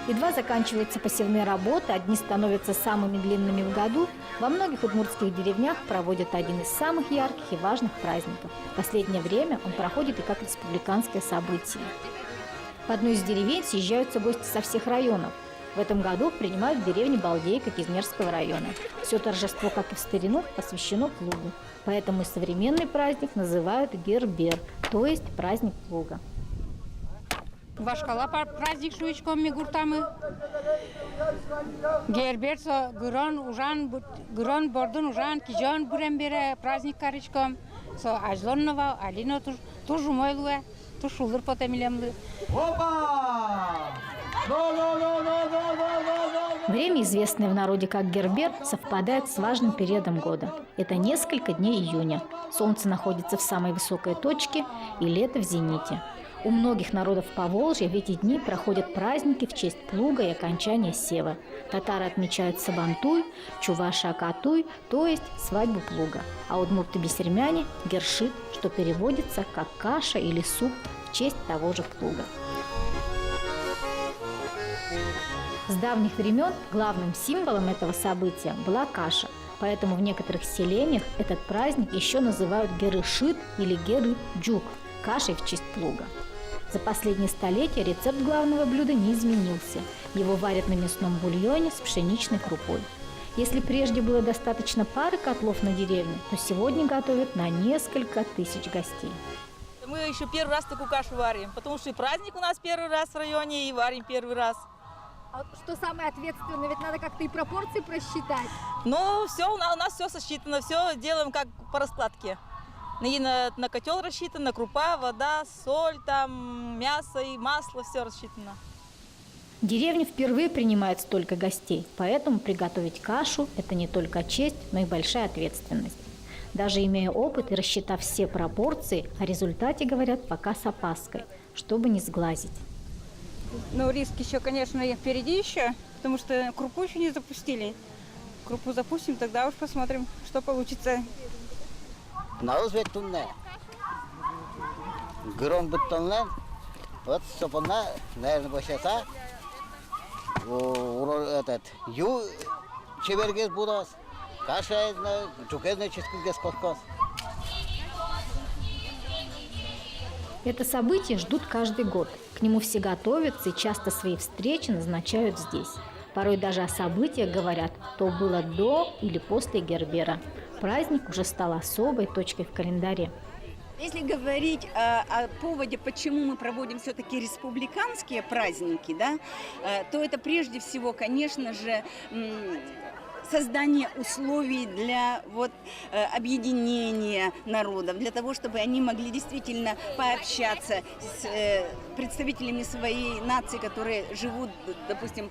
Едва заканчиваются посевные работы, одни становятся самыми длинными в году, во многих удмуртских деревнях проводят один из самых ярких и важных праздников. В последнее время он проходит и как республиканское событие. В одну из деревень съезжаются гости со всех районов. В этом году принимают в деревне Балдейка Кизмерского района. Все торжество, как и в старину, посвящено плугу. Поэтому и современный праздник называют Гербер, то есть праздник плуга. Башкала праздник шуичком мигуртамы. Гербер со грон бордун ужан кижан бурембере праздник каричком. Со ажлонного алино тоже мойлуе, то шулыр потемилемлы. Время, известное в народе как Гербер, совпадает с важным периодом года. Это несколько дней июня. Солнце находится в самой высокой точке и лето в зените. У многих народов Поволжья в эти дни проходят праздники в честь плуга и окончания сева. Татары отмечают Сабантуй, чуваши Акатуй, то есть свадьбу плуга. А удмурты-бесермяне – Гершит, что переводится как каша или суп в честь того же плуга. С давних времен главным символом этого события была каша. Поэтому в некоторых селениях этот праздник еще называют Герышит или Геры-джук – кашей в честь плуга. За последние столетия рецепт главного блюда не изменился. Его варят на мясном бульоне с пшеничной крупой. Если прежде было достаточно пары котлов на деревню, то сегодня готовят на несколько тысяч гостей. Мы еще первый раз такую кашу варим, потому что и праздник у нас первый раз в районе, и варим первый раз. А что самое ответственное? Ведь надо как-то и пропорции просчитать. Ну, все, у нас все сосчитано, все делаем как по раскладке. На котел рассчитано, крупа, вода, соль, там, мясо и масло, все рассчитано. Деревня впервые принимает столько гостей, поэтому приготовить кашу – это не только честь, но и большая ответственность. Даже имея опыт и рассчитав все пропорции, о результате говорят пока с опаской, чтобы не сглазить. Ну, риск еще, конечно, впереди еще, потому что крупу еще не запустили. Крупу запустим, тогда уж посмотрим, что получится. Наус ведь тунне. Грон бутонлен. Вот, сопона, наверное, башата. Этот ю чебергес будас. Каша, чукезный ческугес коскос. Это событие ждут каждый год. К нему все готовятся и часто свои встречи назначают здесь. Порой даже о событиях говорят, то было до или после Гербера. Праздник уже стал особой точкой в календаре. Если говорить о поводе, почему мы проводим все-таки республиканские праздники, да, то это прежде всего, конечно же, создание условий для объединения народов, для того, чтобы они могли действительно пообщаться с представителями своей нации, которые живут, допустим,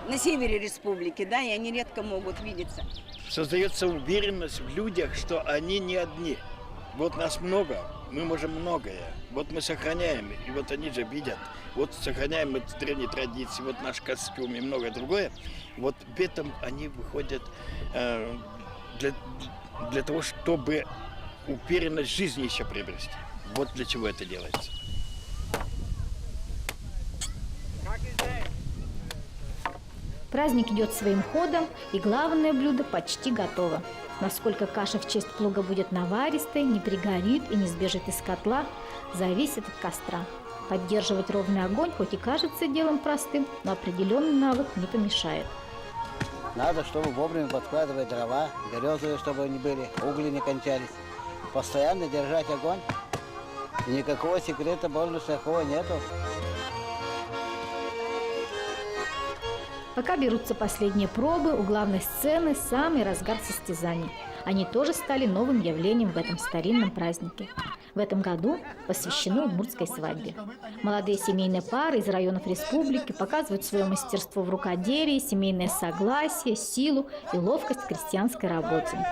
на севере республики, да, и они редко могут видеться. Создается уверенность в людях, что они не одни. Вот нас много, мы можем многое. Вот мы сохраняем, и вот они же видят. Вот сохраняем мы древние традиции, вот наш костюм и многое другое. Вот в этом они выходят для того, чтобы уверенность жизни еще приобрести. Вот для чего это делается. Праздник идет своим ходом, и главное блюдо почти готово. Насколько каша в честь плуга будет наваристой, не пригорит и не сбежит из котла, зависит от костра. Поддерживать ровный огонь хоть и кажется делом простым, но определенный навык не помешает. Надо, чтобы вовремя подкладывать дрова, березовые, чтобы они были, угли не кончались. Постоянно держать огонь. И никакого секрета больше такого нету. Пока берутся последние пробы, у главной сцены самый разгар состязаний. Они тоже стали новым явлением в этом старинном празднике. В этом году посвящены удмуртской свадьбе. Молодые семейные пары из районов республики показывают свое мастерство в рукоделии, семейное согласие, силу и ловкость в крестьянской работе.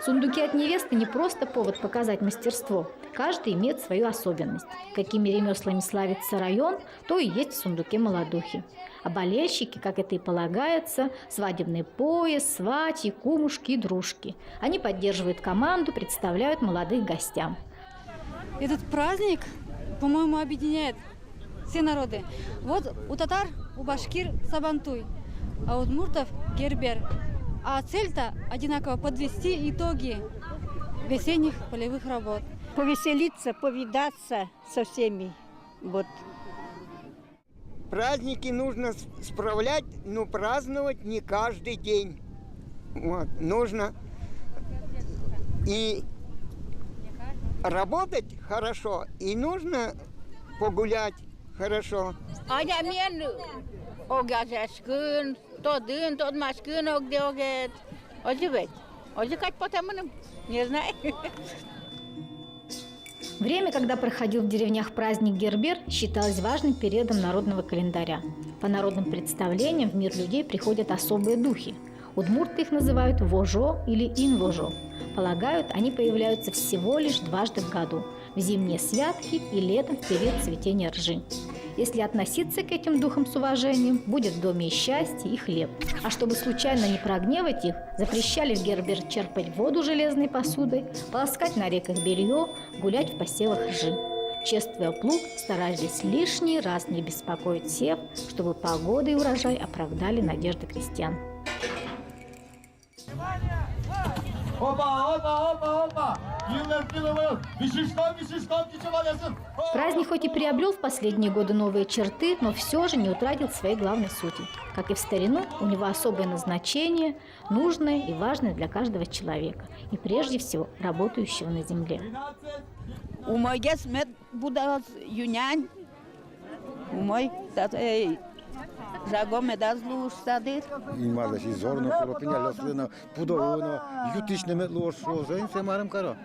С Сундуки от невесты не просто повод показать мастерство. Каждый имеет свою особенность. Какими ремеслами славится район, то и есть в сундуке молодухи. А болельщики, как это и полагается, свадебный пояс, сватьи, кумушки и дружки. Они поддерживают команду, представляют молодых гостям. Этот праздник, по-моему, объединяет все народы. Вот у татар, у башкир сабантуй, а у удмуртов гербер. А цель-то одинаково подвести итоги весенних полевых работ. Повеселиться, повидаться со всеми. Вот. Праздники нужно справлять, но праздновать не каждый день. Вот. Нужно и работать хорошо, и нужно погулять хорошо. Не знаю. Время, когда проходил в деревнях праздник Гербер, считалось важным периодом народного календаря. По народным представлениям в мир людей приходят особые духи. Удмурты их называют вожо или инвожо. Полагают, они появляются всего лишь дважды в году – в зимние святки и летом в период цветения ржи. Если относиться к этим духам с уважением, будет в доме и счастье, и хлеб. А чтобы случайно не прогневать их, запрещали в Гербер черпать воду железной посудой, полоскать на реках белье, гулять в посевах ржи. Чествуя плуг, старались лишний раз не беспокоить сев, чтобы погода и урожай оправдали надежды крестьян. Праздник хоть и приобрел в последние годы новые черты, но все же не утратил своей главной сути. Как и в старину, у него особое назначение, нужное и важное для каждого человека, и прежде всего работающего на земле. У мой гес мед будал юнянь, у мой жагом медазлу садыр. Ималась и зорно, коропиня, лослина, пудовно, ютичне метло шо, за им се марам каро.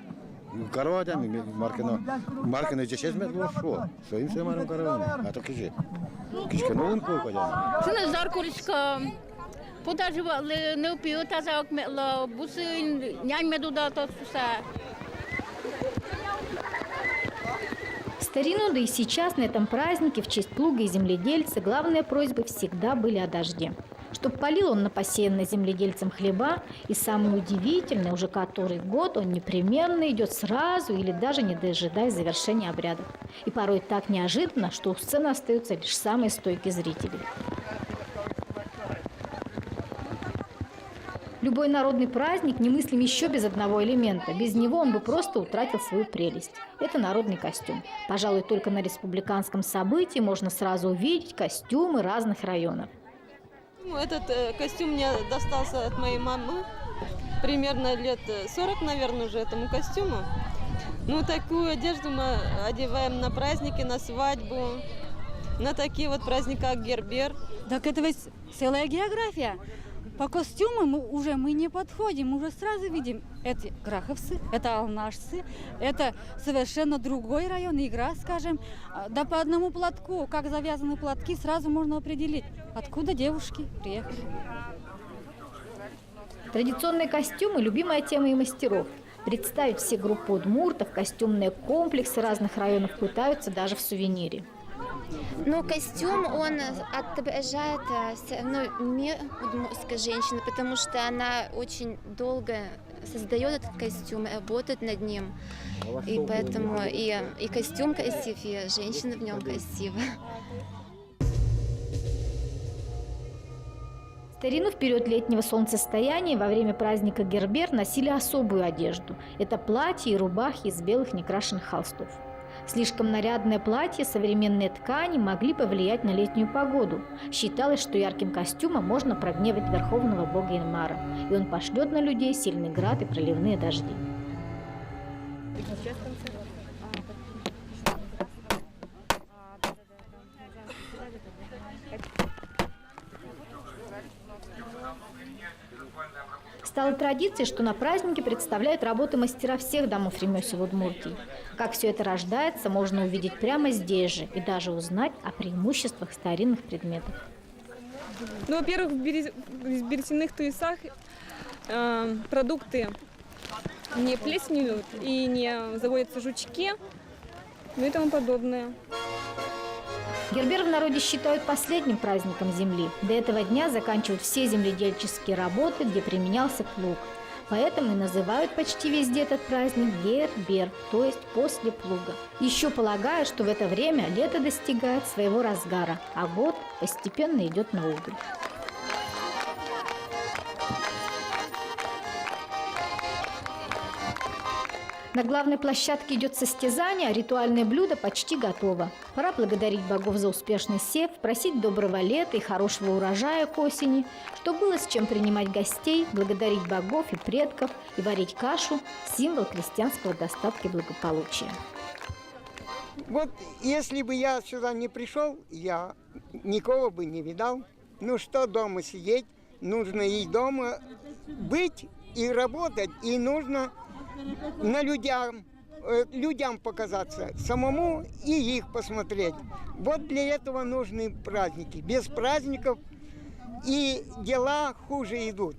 Каро адам маркено чешез метло шо, за им се марам каро. А то киже. Кишке новин колко адам. Сына заркуришка. Подаживали, не пьют, а за окметло, бусы, нянь медуда тот суса. В старину, да и сейчас на этом празднике в честь плуга и земледельца главные просьбы всегда были о дожде. Чтоб полил он на посеянные земледельцем хлеба, и самое удивительное, уже который год он непременно идет сразу или даже не дожидаясь завершения обрядов. И порой так неожиданно, что у сцены остаются лишь самые стойкие зрители. Любой народный праздник немыслим еще без одного элемента. Без него он бы просто утратил свою прелесть. Это народный костюм. Пожалуй, только на республиканском событии можно сразу увидеть костюмы разных районов. Этот костюм мне достался от моей мамы. Примерно лет 40, наверное, уже этому костюму. Ну, такую одежду мы одеваем на праздники, на свадьбу, на такие вот праздники, как Гербер. Так это ведь целая география. По костюмам мы не подходим, мы уже сразу видим, это граховцы, это алнашцы, это совершенно другой район, игра, скажем. Да по одному платку, как завязаны платки, сразу можно определить, откуда девушки приехали. Традиционные костюмы – любимая тема и мастеров. Представить все группы удмуртов, костюмные комплексы разных районов пытаются даже в сувенире. Ну, костюм, он отображает мир удмуртской женщины, потому что она очень долго создает этот костюм, работает над ним. И поэтому и костюм красив, и женщина в нем красива. В старину, в период летнего солнцестояния, во время праздника Гербер носили особую одежду. Это платья и рубахи из белых некрашенных холстов. Слишком нарядное платье, современные ткани могли повлиять на летнюю погоду. Считалось, что ярким костюмом можно прогневать верховного бога Инмара, и он пошлет на людей сильный град и проливные дожди. Стала традицией, что на празднике представляют работы мастера всех домов ремесел Удмуртии. Как все это рождается, можно увидеть прямо здесь же и даже узнать о преимуществах старинных предметов. Ну, во-первых, в берестяных туесах продукты не плесневеют и не заводятся жучки, ну и тому подобное. Гербер в народе считают последним праздником земли. До этого дня заканчивают все земледельческие работы, где применялся плуг. Поэтому и называют почти везде этот праздник Гербер, то есть после плуга. Еще полагают, что в это время лето достигает своего разгара, а год постепенно идет на убыль. На главной площадке идет состязание, а ритуальное блюдо почти готово. Пора благодарить богов за успешный сев, просить доброго лета и хорошего урожая к осени, чтобы было с чем принимать гостей, благодарить богов и предков и варить кашу – символ крестьянского достатка и благополучия. Вот если бы я сюда не пришел, я никого бы не видал. Ну что дома сидеть, нужно и дома быть, и работать, и нужно на людям показаться, самому и их посмотреть. Вот для этого нужны праздники. Без праздников и дела хуже идут.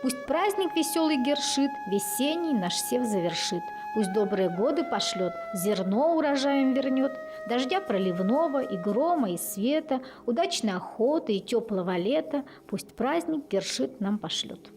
Пусть праздник веселый гершит, весенний наш сев завершит. Пусть добрые годы пошлет, зерно урожаем вернет, дождя проливного и грома и света, удачной охоты и теплого лета. Пусть праздник гершит нам пошлет.